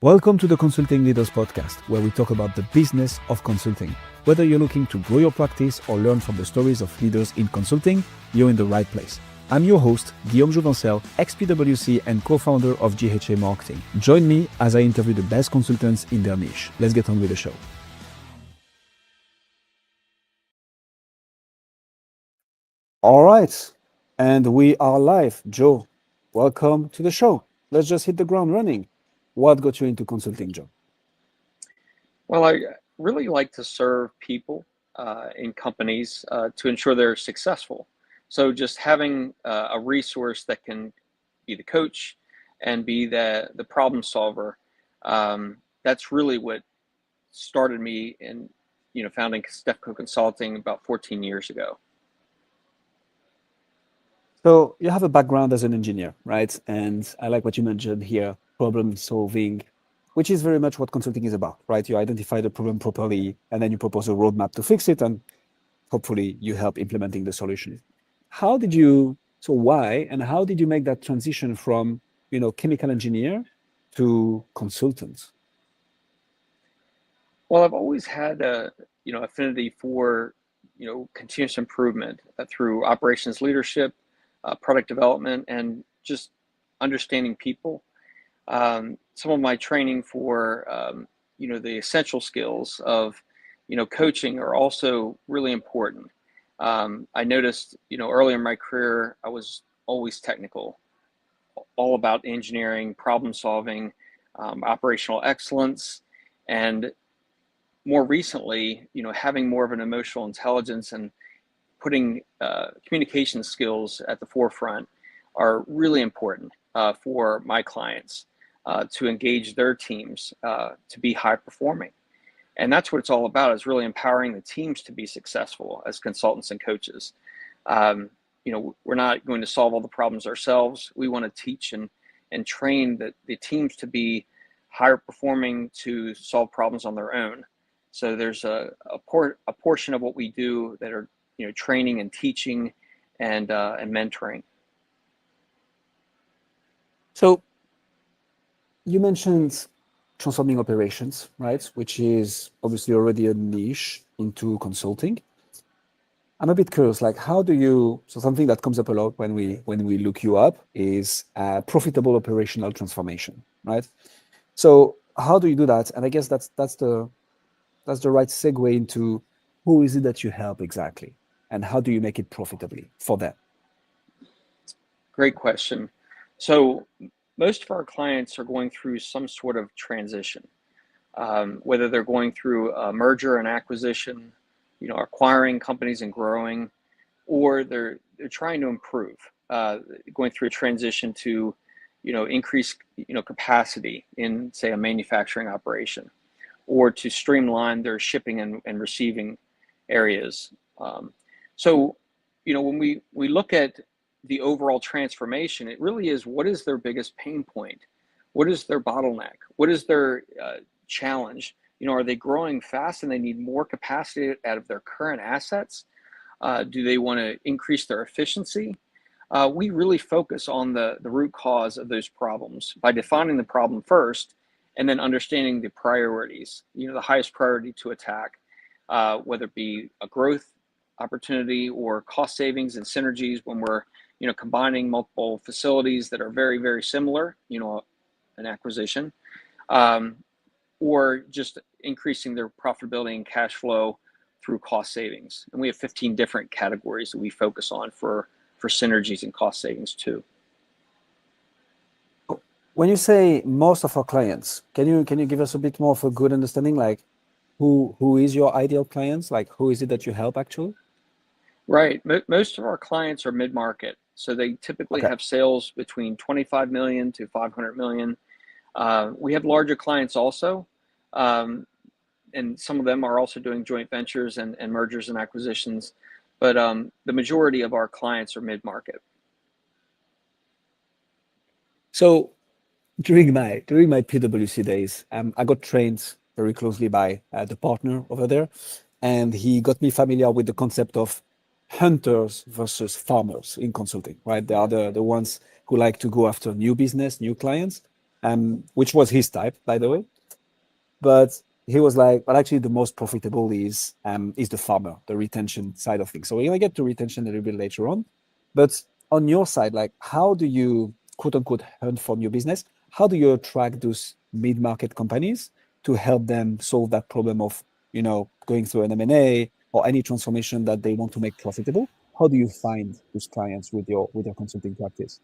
Welcome to the Consulting Leaders Podcast, where we talk about the business of consulting. Whether you're looking to grow your practice or learn from the stories of leaders in consulting, you're in the right place. I'm your host, Guillaume Jouvencel, ex-PwC and co-founder of GHA Marketing. Join me as I interview the best consultants in their niche. Let's get on with the show. All right, and we are live. Joe, welcome to the show. Let's just hit the ground running. What got you into consulting, Joe? Well, I really like to serve people in companies to ensure they're successful. So just having a resource that can be the coach and be the problem solver, that's really what started me in founding Stefko Consulting about 14 years ago. So you have a background as an engineer, right? And I like what you mentioned here, problem solving, which is very much what consulting is about, right? You identify the problem properly, and then you propose a roadmap to fix it, and hopefully you help implementing the solution. Why and how did you make that transition from, chemical engineer to consultant? Well, I've always had a affinity for continuous improvement through operations leadership, product development, and just understanding people. Some of my training for the essential skills of coaching are also really important. I noticed earlier in my career I was always technical, all about engineering, problem solving, operational excellence, and more recently having more of an emotional intelligence and putting communication skills at the forefront are really important for my clients to engage their teams to be high performing. And that's what it's all about, is really empowering the teams to be successful as consultants and coaches. We're not going to solve all the problems ourselves. We want to teach and train the teams to be higher performing, to solve problems on their own. So there's a portion of what we do that are training and teaching and mentoring. So you mentioned transforming operations, right? Which is obviously already a niche into consulting. I'm a bit curious, like something that comes up a lot when we look you up is profitable operational transformation, right? So how do you do that? And I guess that's the right segue into who is it that you help exactly, and how do you make it profitably for them? Great question. So most of our clients are going through some sort of transition, whether they're going through a merger and acquisition, acquiring companies and growing, or they're trying to improve, going through a transition to, increase, capacity in, say, a manufacturing operation, or to streamline their shipping and receiving areas. So, when we look at the overall transformation, it really is, what is their biggest pain point? What is their bottleneck? What is their challenge? Are they growing fast and they need more capacity out of their current assets? Do they want to increase their efficiency? We really focus on the root cause of those problems by defining the problem first, and then understanding the priorities, the highest priority to attack, whether it be a growth opportunity or cost savings and synergies when we're combining multiple facilities that are very, very similar, an acquisition, or just increasing their profitability and cash flow through cost savings. And we have 15 different categories that we focus on for synergies and cost savings too. When you say most of our clients, can you give us a bit more of a good understanding, like who is your ideal clients? Like who is it that you help actually? Right. Most of our clients are mid-market. So they typically have sales between 25 million to 500 million. We have larger clients also. And some of them are also doing joint ventures and mergers and acquisitions. But the majority of our clients are mid-market. So during my PwC days, I got trained very closely by the partner over there, and he got me familiar with the concept of hunters versus farmers in consulting, right? They are the ones who like to go after new business, new clients, which was his type, by the way. But he was like, but actually the most profitable is the farmer, the retention side of things. So we're gonna get to retention a little bit later on. But on your side, like how do you quote unquote hunt for new business? How do you attract those mid-market companies to help them solve that problem of, going through an M&A or any transformation that they want to make profitable? How do you find those clients with your consulting practice?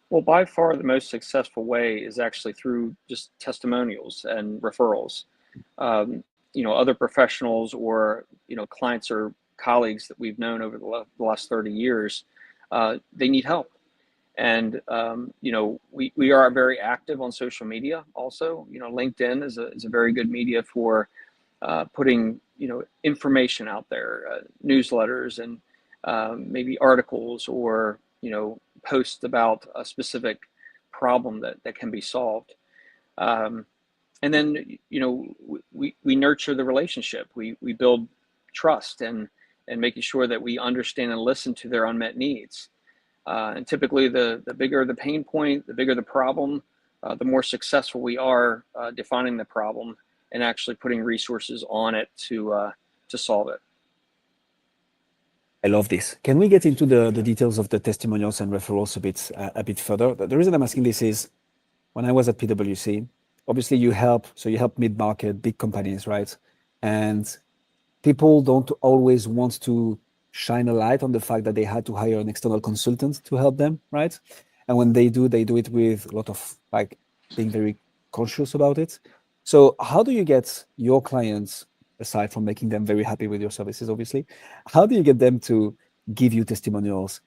Well, by far the most successful way is actually through just testimonials and referrals. Other professionals or clients or colleagues that we've known over the last 30 years, they need help. And we are very active on social media. Also, LinkedIn is a very good media for putting information out there, newsletters and maybe articles or posts about a specific problem that can be solved. And then we nurture the relationship. We build trust and making sure that we understand and listen to their unmet needs. And typically, the bigger the pain point, the bigger the problem, the more successful we are defining the problem and actually putting resources on it to solve it. I love this. Can we get into the details of the testimonials and referrals a bit further? The reason I'm asking this is when I was at PwC, obviously you help mid-market, big companies, right? And people don't always want to shine a light on the fact that they had to hire an external consultant to help them, right? And when they do it with a lot of like being very conscious about it. So how do you get your clients, aside from making them very happy with your services, obviously, how do you get them to give you testimonials?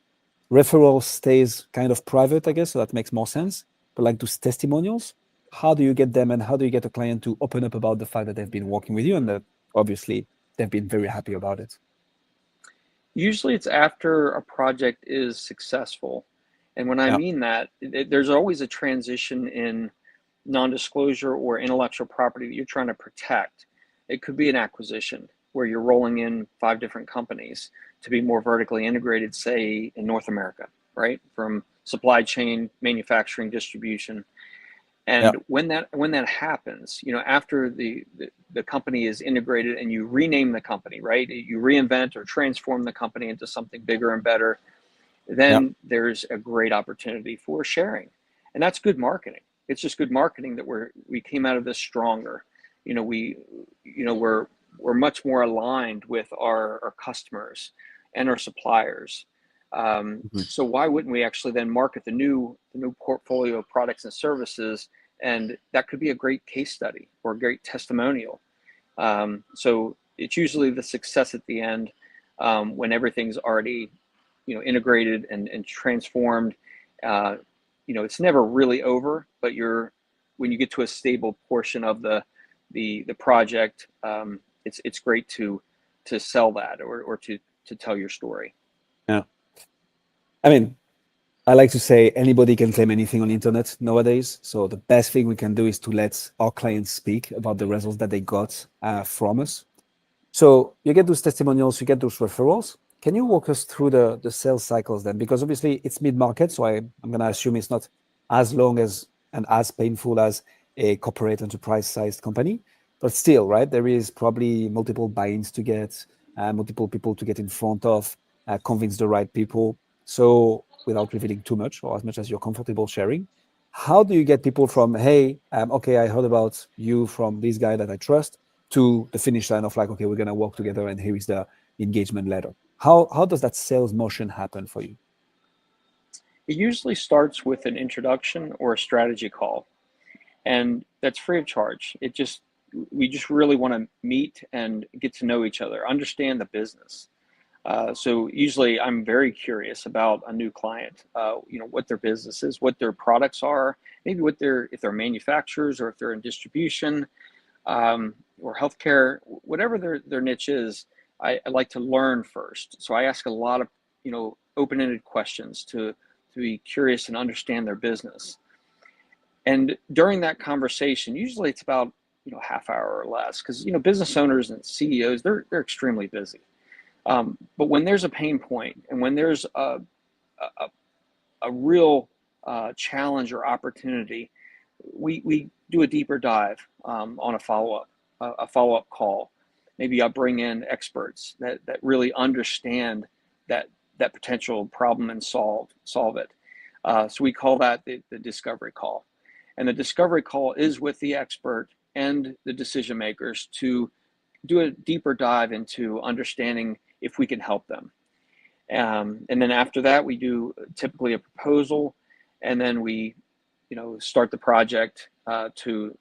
Referral stays kind of private, I guess, so that makes more sense. But like those testimonials, how do you get them and how do you get a client to open up about the fact that they've been working with you and that obviously they've been very happy about it? Usually it's after a project is successful. And when I mean that, there's always a transition in non-disclosure or intellectual property that you're trying to protect. It could be an acquisition where you're rolling in 5 different companies to be more vertically integrated, say in North America, right? From supply chain, manufacturing, distribution. And when that happens, after the company is integrated and you rename the company, right? You reinvent or transform the company into something bigger and better, then there's a great opportunity for sharing. And that's good marketing. It's just good marketing that we came out of this stronger. We're much more aligned with our customers and our suppliers. So why wouldn't we actually then market the new portfolio of products and services? And that could be a great case study or a great testimonial. So it's usually the success at the end when everything's already integrated and transformed. It's never really over, but when you get to a stable portion of the project, it's great to sell that or to tell your story. Yeah. I mean, I like to say anybody can claim anything on the internet nowadays. So the best thing we can do is to let our clients speak about the results that they got from us. So you get those testimonials, you get those referrals. Can you walk us through the sales cycles then? Because obviously it's mid-market, so I'm going to assume it's not as long as and as painful as a corporate enterprise-sized company. But still, right, there is probably multiple buy-ins to get, multiple people to get in front of, convince the right people. So without revealing too much or as much as you're comfortable sharing, how do you get people from, hey, okay, I heard about you from this guy that I trust, to the finish line of like, okay, we're going to work together and here is the engagement letter? How does that sales motion happen for you? It usually starts with an introduction or a strategy call, and that's free of charge. We just really want to meet and get to know each other, understand the business. So usually I'm very curious about a new client, what their business is, what their products are, maybe if they're manufacturers or if they're in distribution, or healthcare, whatever their niche is. I like to learn first. So I ask a lot of, open-ended questions to be curious and understand their business. And during that conversation, usually it's about, half hour or less, because, business owners and CEOs, they're extremely busy. But when there's a pain point and when there's a real challenge or opportunity, we do a deeper dive on a follow-up call. Maybe I'll bring in experts that really understand that potential problem and solve it. So we call that the discovery call. And the discovery call is with the expert and the decision makers to do a deeper dive into understanding if we can help them. And then after that, we do typically a proposal, and then we, start the project to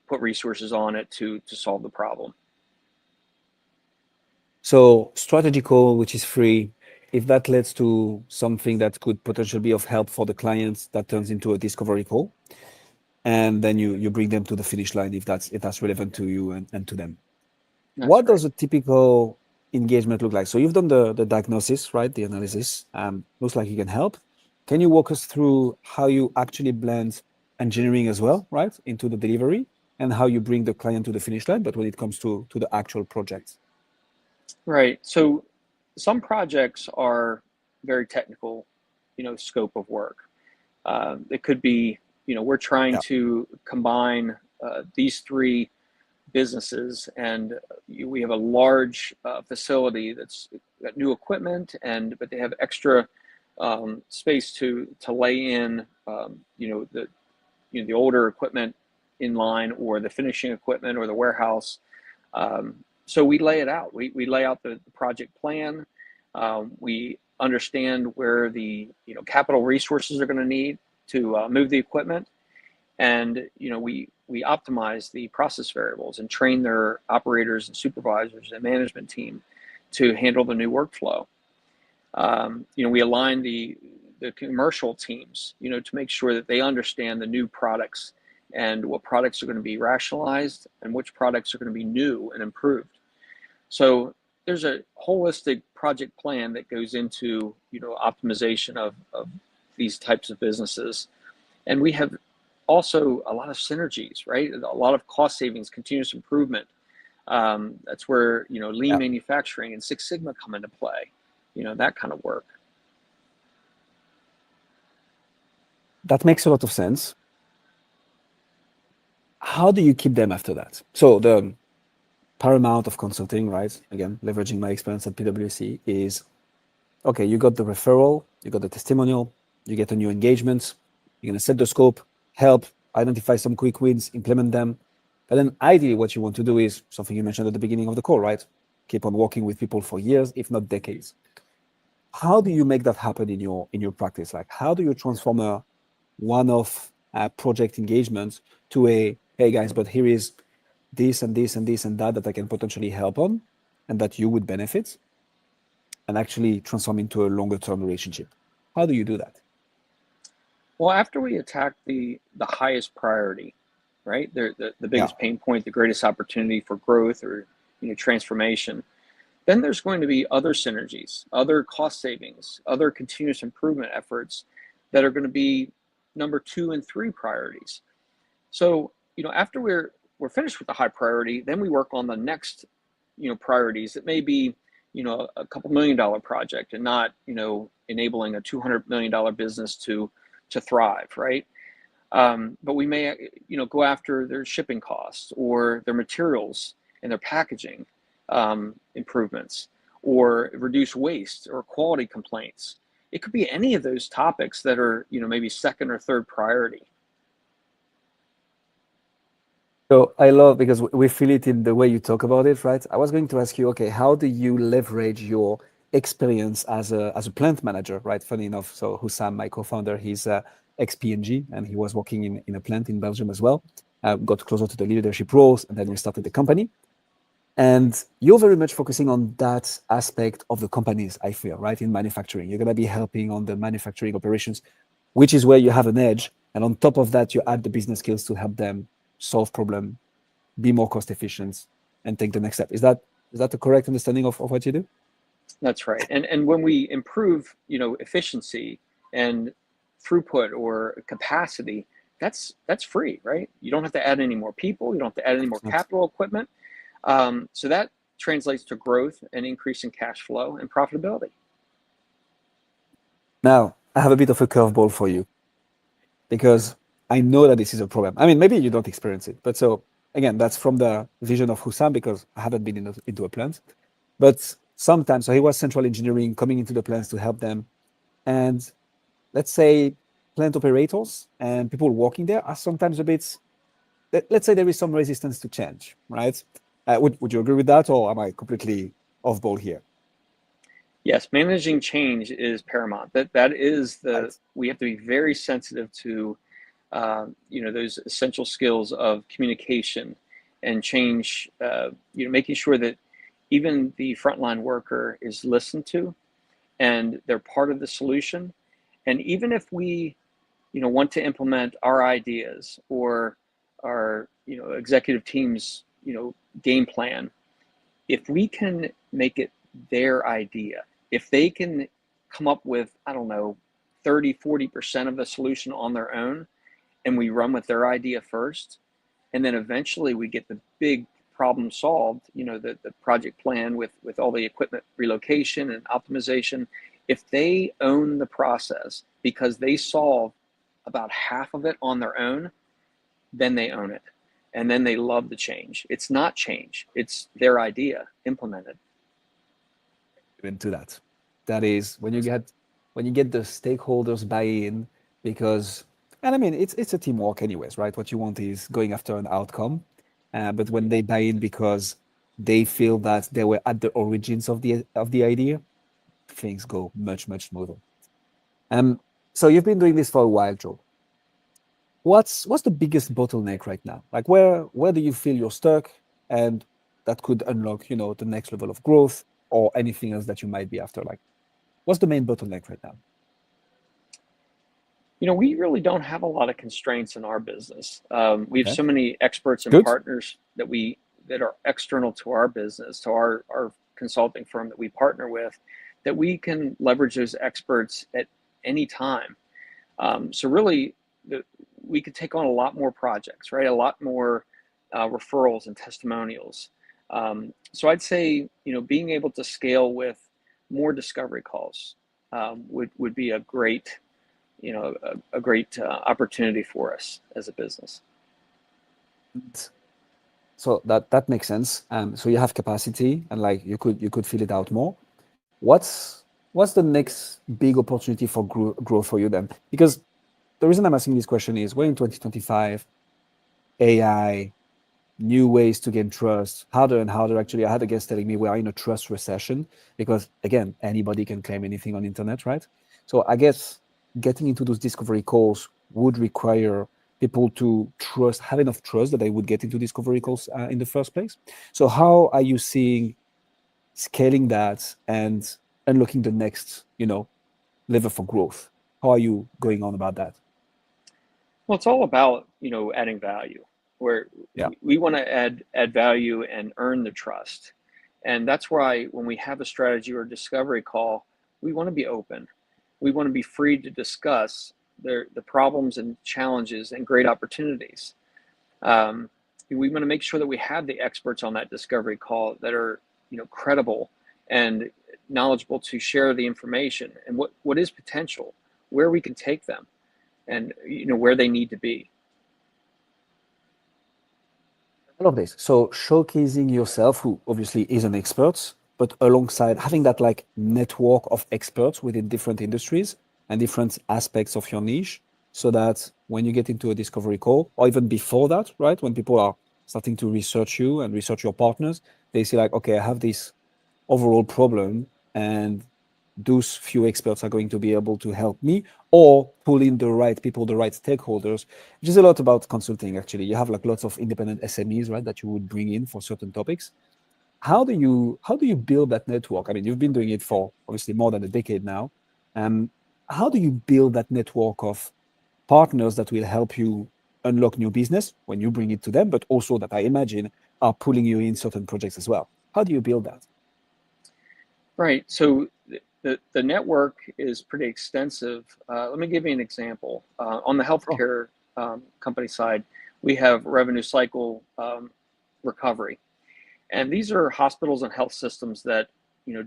put resources on it to solve the problem. So strategy call, which is free, if that leads to something that could potentially be of help for the clients, that turns into a discovery call. And then you bring them to the finish line if that's relevant to you and to them. That's What right. does a typical engagement look like? So you've done the diagnosis, right? The analysis. Looks like you can help. Can you walk us through how you actually blend engineering as well, right, into the delivery, and how you bring the client to the finish line, but when it comes to the actual project? Right. So some projects are very technical, scope of work. It could be, we're trying to combine these three businesses, and we have a large facility that's got new equipment, but they have extra space to lay in, the older equipment in line, or the finishing equipment, or the warehouse. So we lay it out. We lay out the project plan. We understand where the capital resources are going to need to move the equipment, and we optimize the process variables and train their operators and supervisors and management team to handle the new workflow. We align the commercial teams, to make sure that they understand the new products and what products are going to be rationalized and which products are going to be new and improved. So there's a holistic project plan that goes into, optimization of these types of businesses. And we have also a lot of synergies, right? A lot of cost savings, continuous improvement. That's where, lean manufacturing and Six Sigma come into play, that kind of work. That makes a lot of sense. How do you keep them after that? So the paramount of consulting, right? Again, leveraging my experience at PwC is, okay, you got the referral, you got the testimonial, you get a new engagement, you're going to set the scope, help, identify some quick wins, implement them. But then ideally what you want to do is something you mentioned at the beginning of the call, right? Keep on working with people for years, if not decades. How do you make that happen in your practice? Like, how do you transform a one-off project engagement to a, hey guys, but here is this and this and this and that I can potentially help on, and that you would benefit, and actually transform into a longer term relationship? How do you do that? Well, after we attack the highest priority, right, the biggest pain point, the greatest opportunity for growth or transformation, then there's going to be other synergies, other cost savings, other continuous improvement efforts that are going to be number 2 and 3 priorities. So after we're finished with the high priority, then we work on the next priorities. It may be a couple $1 million project, and not enabling a $200 million business to thrive, right? But we may go after their shipping costs, or their materials and their packaging improvements, or reduce waste or quality complaints. It could be any of those topics that are maybe second or third priority. So I love, because we feel it in the way you talk about it, right? I was going to ask you, okay, how do you leverage your experience as a plant manager, right? Funny enough, so Hussam, my co-founder, he's ex-P&G, and he was working in a plant in Belgium as well. Got closer to the leadership roles, and then we started the company. And you're very much focusing on that aspect of the companies, I feel, right? In manufacturing, you're going to be helping on the manufacturing operations, which is where you have an edge. And on top of that, you add the business skills to help them solve problem, be more cost efficient, and take the next step. Is that the correct understanding of what you do? That's right. And when we improve, efficiency and throughput or capacity, that's free, right? You don't have to add any more people. You don't have to add any more capital equipment. So that translates to growth and increase in cash flow and profitability. Now, I have a bit of a curveball for you. because I know that this is a problem. I mean, maybe you don't experience it, but so again, that's from the vision of Hussam because I haven't been into a plant. But sometimes, so he was central engineering coming into the plants to help them. And let's say plant operators and people working there are sometimes a bit, let's say there is some resistance to change, right? Would you agree with that, or am I completely off ball here? Yes, managing change is paramount. That is Right. we have to be very sensitive to those essential skills of communication and change. Making sure that even the frontline worker is listened to and they're part of the solution. And even if we want to implement our ideas or our executive team's game plan, if we can make it their idea, if they can come up with, I don't know, 30-40% of the solution on their own, and we run with their idea first, and then eventually we get the big problem solved, the project plan with all the equipment relocation and optimization. If they own the process because they solve about half of it on their own, then they own it. And then they love the change. It's not change, it's their idea implemented. Into that. That is when you get the stakeholders buy-in, because and I mean it's a teamwork anyways, right? What you want is going after an outcome, but when they buy in because they feel that they were at the origins of the idea, things go much smoother. Um, so you've been doing this for a while, Joe. What's the biggest bottleneck right now? Like where do you feel you're stuck, and that could unlock the next level of growth or anything else that you might be after? Like, what's the main bottleneck right now? We really don't have a lot of constraints in our business. We have Okay, so many experts and good. partners that are external to our business, to our consulting firm that we partner with, that we can leverage those experts at any time. So really, we could take on a lot more projects, right? A lot more referrals and testimonials. So I'd say, being able to scale with more discovery calls would be a great, a great opportunity for us as a business. So that makes sense. So you have capacity, and like you could fill it out more. What's the next big opportunity for growth for you then? Because the reason I'm asking this question is we're in 2025, AI, new ways to gain trust, harder and harder. Actually, I had a guest telling me we are in a trust recession because, again, anybody can claim anything on the internet, right? So I guess getting into those discovery calls would require people to have enough trust that they would get into discovery calls in the first place. So how are you seeing scaling that and unlocking the next, level for growth? How are you going on about that? Well, it's all about, adding value, where Yeah. we want to add value and earn the trust. And that's why when we have a strategy or discovery call, we want to be open. We want to be free to discuss the problems and challenges and great opportunities. Um, we want to make sure that we have the experts on that discovery call that are, credible and knowledgeable to share the information and what is potential, where we can take them, and where they need to be. I love this. So showcasing yourself, who obviously is an expert, but alongside having that like network of experts within different industries and different aspects of your niche, so that when you get into a discovery call, or even before that, right, when people are starting to research you and research your partners, they see like, okay, I have this overall problem, and those few experts are going to be able to help me or pull in the right people, the right stakeholders, which is a lot about consulting. Actually, you have like lots of independent SMEs, right, that you would bring in for certain topics. How do you build that network? I mean, you've been doing it for obviously more than a decade now. um how do you build that network of partners that will help you unlock new business when you bring it to them, but also that I imagine are pulling you in certain projects as well? How do you build that? Right. So the network is pretty extensive. Let me give you an example. On the Oh, healthcare company side, we have revenue cycle recovery. And these are hospitals and health systems that,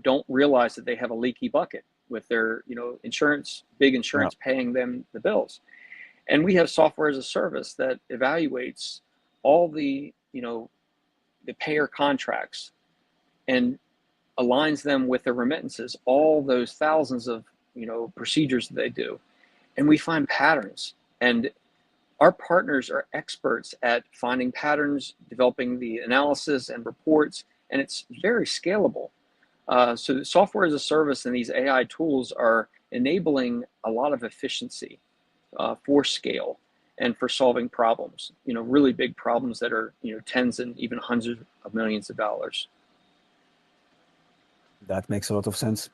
don't realize that they have a leaky bucket with their, insurance, big yeah. insurance paying them the bills. And we have software as a service that evaluates all the, the payer contracts and aligns them with the remittances, all those thousands of, procedures that they do. And we find patterns. And our partners are experts at finding patterns, developing the analysis and reports, and it's very scalable. So the software as a service and these AI tools are enabling a lot of efficiency for scale and for solving problems, really big problems that are, tens and even hundreds of millions of dollars. That makes a lot of sense.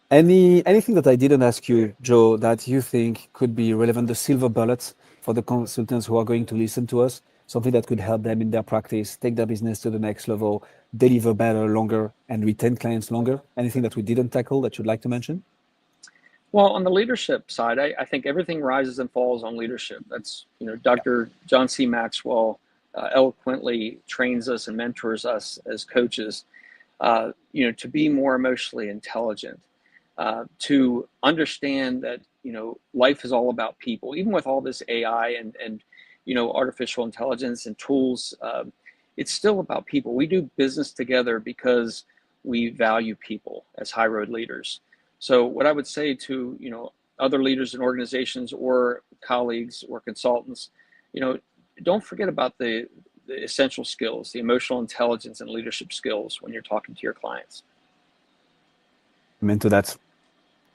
Anything that I didn't ask you, Joe, that you think could be relevant, the silver bullets for the consultants who are going to listen to us, something that could help them in their practice, take their business to the next level, deliver better, longer, and retain clients longer? Anything that we didn't tackle that you'd like to mention? Well, on the leadership side, I think everything rises and falls on leadership. That's, Dr. John C. Maxwell eloquently trains us and mentors us as coaches, to be more emotionally intelligent, to understand that, life is all about people. Even with all this AI and artificial intelligence and tools, it's still about people. We do business together because we value people as high road leaders. So what I would say to, other leaders in organizations or colleagues or consultants, don't forget about the essential skills, the emotional intelligence and leadership skills when you're talking to your clients. Amen to that.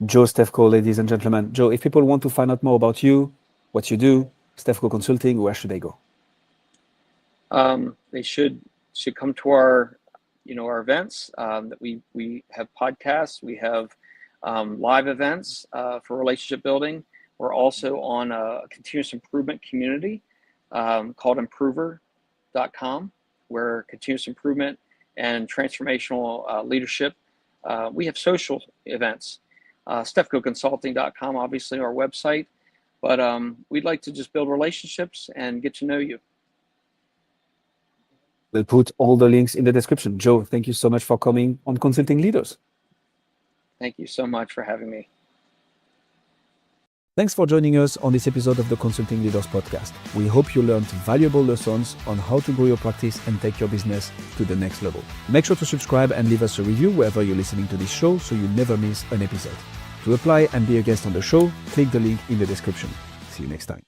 Joe Stefko, ladies and gentlemen. Joe, if people want to find out more about you, what you do, Stefko Consulting, where should they go? They should come to our, our events. That we have podcasts. We have live events for relationship building. We're also on a continuous improvement community called Improver.com, where continuous improvement and transformational leadership. We have social events. StefkoConsulting.com, obviously our website, but we'd like to just build relationships and get to know you. We'll put all the links in the description. Joe, thank you so much for coming on Consulting Leaders. Thank you so much for having me. Thanks for joining us on this episode of the Consulting Leaders Podcast. We hope you learned valuable lessons on how to grow your practice and take your business to the next level. Make sure to subscribe and leave us a review wherever you're listening to this show so you never miss an episode. To apply and be a guest on the show, click the link in the description. See you next time.